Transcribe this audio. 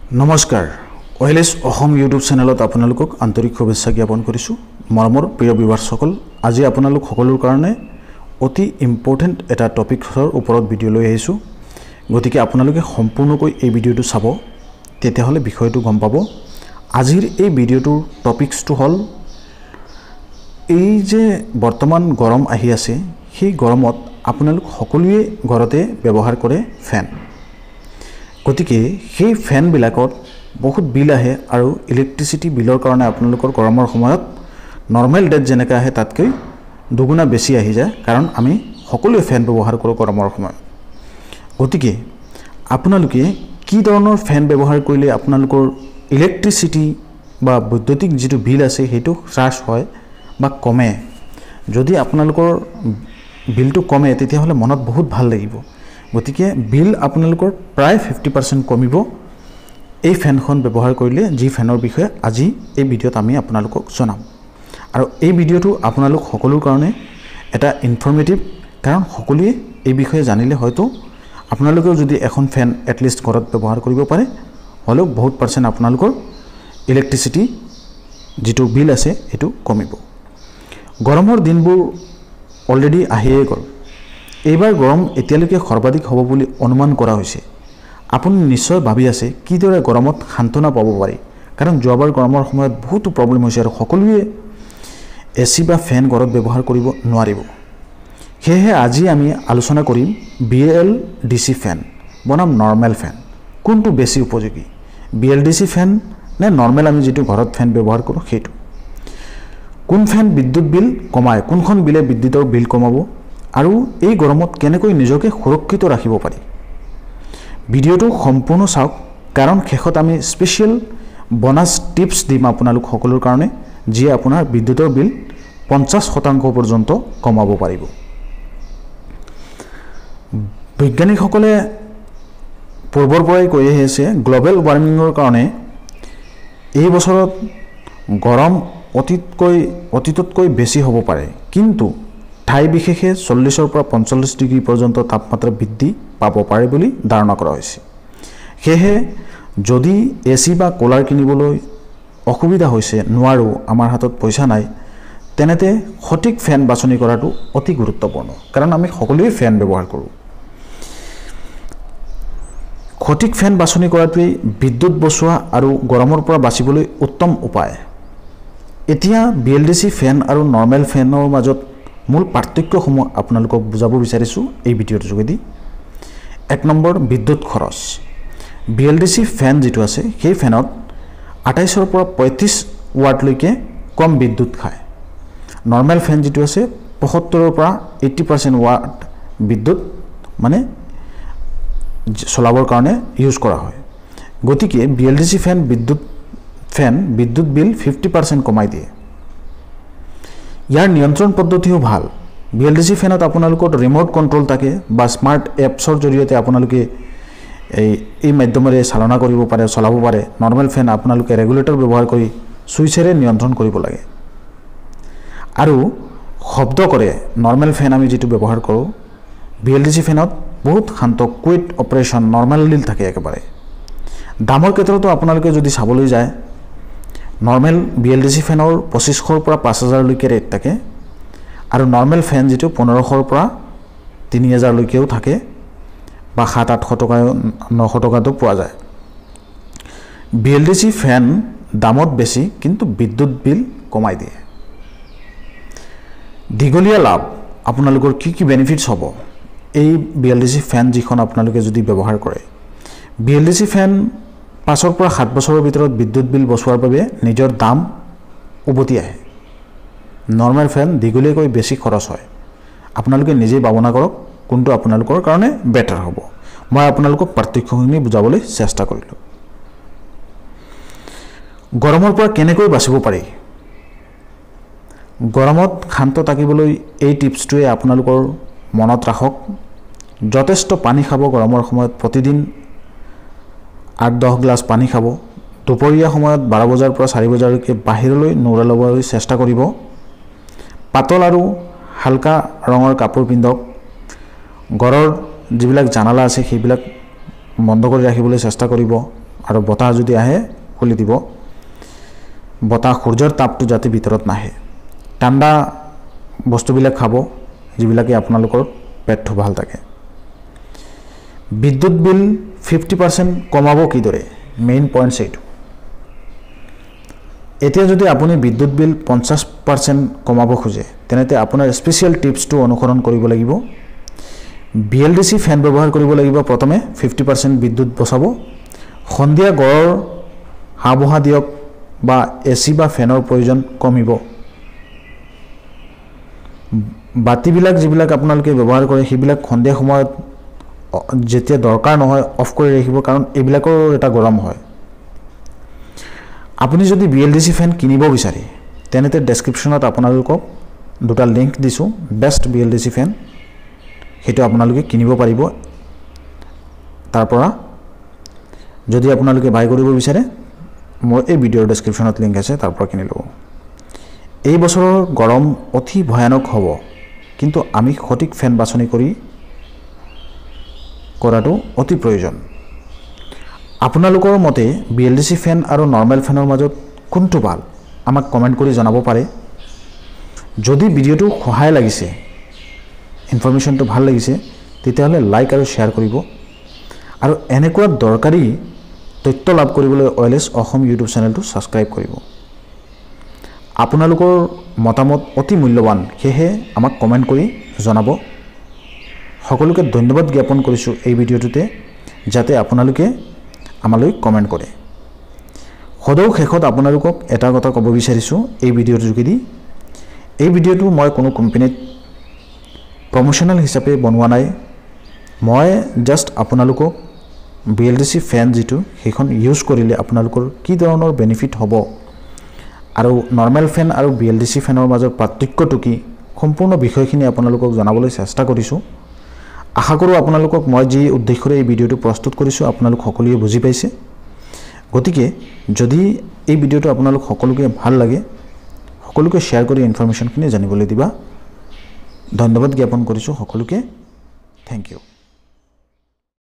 নমস্কাৰ ওয়েলেছ অসম ইউটিউব চেনেলত আপোনালোকক আন্তৰিক শুভেচ্ছা জ্ঞাপন কৰিছোঁ মৰমৰ প্ৰিয় ভিউৱাৰসকল আজি আপোনালোক সকলোৰ কাৰণে অতি ইম্পৰ্টেন্ট এটা টপিকৰ ওপৰত ভিডিঅ' লৈ আহিছোঁ গতিকে আপোনালোকে সম্পূৰ্ণকৈ এই ভিডিঅ'টো চাব তেতিয়াহলে বিষয়টো গম পাব আজিৰ এই ভিডিঅ'টোৰ টপিকটো হ'ল এই যে বৰ্তমান গৰম আহি আছে সেই গৰমত আপোনালোক সকলোৱে ঘৰতে ব্যৱহাৰ কৰে ফেন গতিকে সেই ফেন বিলাকত বহুত বিল আহে আৰু ইলেক্ট্ৰিচিটি বিলৰ কাৰণে আপোনালোকৰ গৰমৰ সময়ত নৰ্মেল ডেট যেনেকৈ আহে তাতকৈ দুগুণা বেছি আহি যায় কাৰণ আমি সকলোৱে ফেন ব্যৱহাৰ কৰোঁ গৰমৰ সময়ত গতিকে আপোনালোকে কি ধৰণৰ ফেন ব্যৱহাৰ কৰিলে আপোনালোকৰ ইলেক্ট্ৰিচিটি বা বৈদ্যুতিক যেটো বিল আছে হেতু হ্ৰাস হয় বা কমে যদি আপোনালোকৰ বিলটো কমে তেতিয়াহলে মনত বহুত ভাল লাগিব গতিকে বিল আপোনালোকৰ প্ৰায় 50% কমিব এই ফেনখন ব্যৱহাৰ কৰিলে যি ফেনৰ বিষয়ে আজি এই ভিডিঅ'ত আমি আপোনালোকক জনাম আৰু এই ভিডিঅ'টো আপোনালোক সকলোৰ কাৰণে এটা ইনফৰমেটিভ কাৰণ সকলোৱে এই বিষয়ে জানিলে হয়তো আপোনালোকেও যদি এখন ফেন এটলিষ্ট ঘৰত ব্যৱহাৰ কৰিব পাৰে হলেও বহুত পাৰ্চেন্ট আপোনালোকৰ ইলেক্ট্ৰিচিটি যেটো বিল আছে এটো কমিব গৰমৰ দিনবোৰ অলৰেডি আহিয়ে গ'ল এইবাৰ গৰম এতিয়ালৈকে সৰ্বাধিক হ'ব বুলি অনুমান কৰা হৈছে আপুনি নিশ্চয় ভাবি আছে কিদৰে গৰমত শান্তনা পাব পাৰি কাৰণ যোৱাবাৰ গৰমৰ সময়ত বহুত প্ৰবলেম হৈছে আৰু সকলোৱে এসি বা ফেন ঘৰত ব্যৱহাৰ কৰিব নোৱাৰিব হেহে আজি আমি আলোচনা কৰিম BLDC ফেন বনাম নৰ্মেল ফেন কোনটো বেছি উপযোগী BLDC ফেন নে নৰ্মেল আমি যেটো ঘৰত ফেন ব্যৱহাৰ কৰো হেতু কোন ফেন বিদ্যুৎ বিল কমায় কোনখন বিলে বিদ্যুতৰ বিল কমাব আৰু এই গৰমত কেনেকৈ নিজকে সুৰক্ষিত ৰাখিব পাৰি ভিডিঅ'টো সম্পূৰ্ণ চাওক কাৰণ শেষত আমি স্পেশাল বোনাস টিপস দিম আপোনালোক সকলোৰ কাৰণে যি আপোনাৰ বিদ্যুতৰ বিল 50% পৰ্যন্ত কমাব পাৰিব বৈজ্ঞানিকসকলে পূৰ্বৰ পৰাই কৈ আহিছে গ্লোবাল ওয়াৰ্মিংৰ কাৰণে এই বছৰত গৰম অতীততকৈ বেছি হ'ব পাৰে কিন্তু ঠাই বিশেষে 40 ৰ পৰা 45 ডিগ্ৰী পৰ্যন্ত তাপমাত্ৰা বৃদ্ধি পাব পাৰে বুলি ধাৰণা কৰা হৈছে হেহে যদি এসি বা কুলাৰ কিনিবলৈ অসুবিধা হৈছে নোৱাৰো আমাৰ হাতত পইচা নাই তেনেতে সঠিক ফেন বাছনি কৰাটো অতি গুৰুত্বপূৰ্ণ কাৰণ আমি সকলোৱে ফেন ব্যৱহাৰ কৰোঁ সঠিক ফেন বাছনি কৰাটোই বিদ্যুৎ বচোৱা আৰু গৰমৰ পৰা বাচিবলৈ উত্তম উপায় এতিয়া BLDC ফেন আৰু নৰ্মেল ফেনৰ মাজত মূল পাৰ্থক্যসমূহ আপোনালোকক বুজাব বিচাৰিছো এই ভিডিঅ'ৰ যোগেদি এক নম্বৰ বিদ্যুৎ খৰচ BLDC ফেন যেটো আছে সেই ফেনত 28 ৰ পৰা 35 ওয়াট লৈকে কম বিদ্যুৎ খায় নৰ্মেল ফেন যেটো আছে 75 ৰ পৰা 80% ওয়াট বিদ্যুৎ মানে চলাবৰ কাৰণে ইউজ কৰা হয় গতিকে BLDC ফেন বিদ্যুৎ বিল 50% কমাই দিয়ে ইয়াৰ নিয়ন্ত্ৰণ পদ্ধতিও ভাল BLDC ফেনত আপোনালোকৰ ৰিমোট কন্ট্ৰোল থাকে বা স্মাৰ্ট এপছৰ জৰিয়তে আপোনালোকে এই মাধ্যমেৰে চালনা কৰিব পাৰে চলাব পাৰে নৰ্মেল ফেন আপোনালোকে ৰেগুলেটৰ ব্যৱহাৰ কৰি সুইচেৰে নিয়ন্ত্ৰণ কৰিব লাগে আৰু শব্দ কৰে নৰ্মেল ফেন আমি যেটো ব্যৱহাৰ কৰো BLDC ফেনত বহুত শান্ত কুইট অপাৰেশন নৰ্মেলি থাকে একেবাৰে দামৰ ক্ষেত্ৰতো আপোনালোকে যদি চাবলৈ যায় নৰ্মেল BLDC ফেনৰ 2500 ৰ পৰা 5000 লৈকে ৰেট থাকে আৰু নৰ্মেল ফেন যেটো 1500 ৰ পৰা 3000 লৈকেও থাকে বা 7-800 টকা 900 টকাটো পোৱা যায় BLDC ফেন দামত বেছি কিন্তু বিদ্যুৎ বিল কমাই দিয়ে দীঘলীয়া লাভ আপোনালোকৰ কি বেনিফিটস হ'ব এই BLDC ফেন যিখন আপোনালোকে যদি ব্যৱহাৰ কৰে BLDC ফেন 5 ৰ পৰা 7 বছৰৰ ভিতৰত বিদ্যুৎ বিল বচোৱাৰ বাবে নিজৰ দাম উভতি আহে নৰ্মেল ফেন দীঘলীয়াকৈ বেছি খৰচ হয় আপোনালোকে নিজে ভাবনা কৰক কোনটো আপোনালোকৰ কাৰণে বেটাৰ হ'ব মই আপোনালোকক পাৰ্থক্যখিনি বুজাবলৈ চেষ্টা কৰিলো গৰমৰ পৰা কেনেকৈ বাচিব পাৰি গৰমত শান্ত থাকিবলৈ এই টিপছটোৱে আপোনালোকৰ মনত ৰাখক যথেষ্ট পানী খাব গৰমৰ সময়ত প্ৰতিদিন 8-10 গ্লাস পানী খাব দুপৰীয়া সময়ত 12 বজাৰ পৰা 4 বজালৈকে বাহিৰলৈ নৰলবলৈ চেষ্টা কৰিব পাতল আৰু হালকা ৰঙৰ কাপোৰ পিন্ধক ঘৰৰ যিবিলাক জানালা আছে সেইবিলাক বন্ধ কৰি ৰাখিবলৈ চেষ্টা কৰিব আৰু বতাহ যদি আহে খুলি দিব বতাহ সূৰ্যৰ তাপটো যাতে ভিতৰত নাহে ঠাণ্ডা বস্তুবিলাক খাব যিবিলাকে আপোনালোকৰ পেটটো ভাল থাকে বিদ্যুৎ বিল 50% কমাব কিদৰে মেইন পইণ্ট এইটো এতিয়া যদি আপুনি বিদ্যুৎ বিল 50% কমাব খোজে তেনে আপোনাৰ স্পেশাল টিপছটো অনুসৰণ কৰিব লাগিব BLDC ফেন ব্যৱহাৰ কৰিব লাগিব প্ৰথমে 50% বিদ্যুৎ বচাব সন্ধিয়া গড়ৰ হাবহা দিয়ক বা AC বা ফেনৰ প্ৰয়োজন কমিব বাতিবিলাক যিবিলাক আপোনালোকে ব্যৱহাৰ কৰে সেইবিলাক সন্ধিয়া সময়ত যেতিয়া দৰকাৰ নহয় অফ কৰি ৰাখিব কাৰণ এইবিলাকৰ এটা গৰম হয় আপুনি যদি BLDC ফেন কিনিব বিচাৰে তেনে ডেসক্ৰিপচনত আপোনালোকক দুটা লিংক দিছো বেষ্ট BLDC ফেন হেতু আপোনালোকে কিনিব পাৰিব তাৰ পৰা যদি আপোনালোকে বাই কৰিব বিচাৰে মোৰ এই ভিডিওৰ ডেসক্ৰিপচনত লিংক আছে তাৰ পৰা কিনি লব এই বছৰৰ গৰম অতি ভয়ানক হ'ব কিন্তু আমি সঠিক ফেন বাছনি কৰাটো অতি প্ৰয়োজন আপোনালোকৰ মতে BLDC ফেন আৰু নৰমাল ফেনৰ মাজত কোনটো ভাল আমাক কমেন্ট কৰি জনাব পাৰে যদি ভিডিওটো সহায় লাগিছে ইনফৰমেশনটো ভাল লাগিছে তেতিয়াহলে লাইক আৰু শেয়াৰ কৰিব আৰু এনেকুৱা দৰকাৰী তথ্য লাভ কৰিবলৈ OLS অসম ইউটিউব চেনেলটো সাবস্ক্ৰাইব কৰিব আপোনালোকৰ মতামত অতি মূল্যৱান হেহে আমাক কমেন্ট কৰি জনাব সকলোকে ধন্যবাদ জ্ঞাপন কৰিছো এই ভিডিওটোতে যাতে আপোনালোকে আমালৈ কমেন্ট কৰে সদৌ শেষত আপোনালোকক এটা কথা ক'ব বিচাৰিছো এই ভিডিওৰ যোগেদি এই ভিডিওটো মই কোনো কোম্পানীত প্ৰমোশনাল হিচাপে বনোৱা নাই মই জাস্ট আপোনালোকক BLDC ফেন যেটো হেখন ইউজ কৰিলে আপোনালোকৰ কি ধৰণৰ বেনিফিট হ'ব আৰু নৰমাল ফেন আৰু BLDC ফেনৰ মাজৰ পাৰ্থক্যটো কি সম্পূৰ্ণ বিষয়খিনি আপোনালোকক জনাবলৈ চেষ্টা কৰিছো আশা কৰো আপোনালোকক মই যি উদ্দেশ্যৰে এই ভিডিওটো প্ৰস্তুত কৰিছো আপোনালোক সকলোৱে বুজি পাইছে গতিকে যদি এই ভিডিওটো আপোনালোক সকলোকে ভাল লাগে সকলোকে শেয়াৰ কৰি ইনফৰমেশনখিনি জানিবলৈ দিবা ধন্যবাদ জ্ঞাপন কৰিছো সকলোকে থ্যাংক ইউ